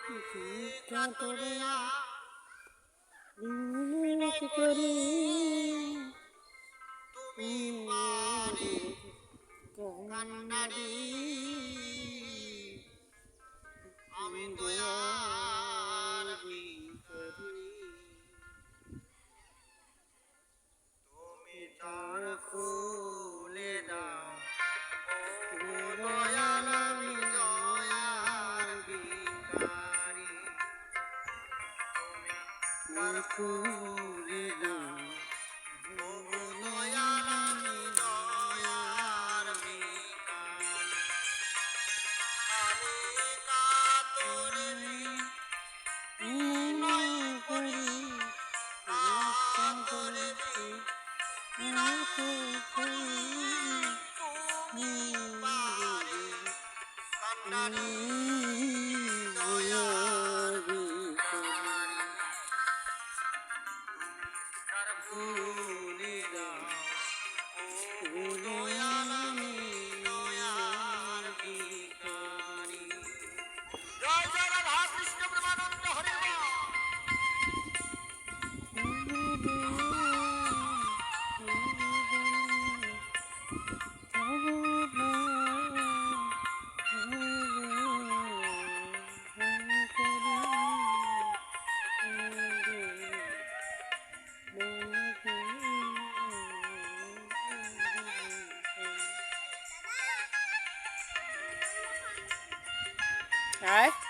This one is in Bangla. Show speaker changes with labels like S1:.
S1: ভিক্ষা করে কি করি তুমি কান্নারি আমি দয়ার ভিখারি তুমি তার খুলে দাও ও দয়াল আমি দয়ার ভিখারি তুমি তার খুলে দাও ও দয়াল আমি দয়ার ভিখারি আমি কাতরে করি কাতরে তুমি পারে কান্নারি দয়ার ভিখারি তার ভুলে দাও ও দয়াল আমি দয়ার ভিখারি জয় জয় রাধা কৃষ্ণ প্রেমানন্দ হরি বল Đấy.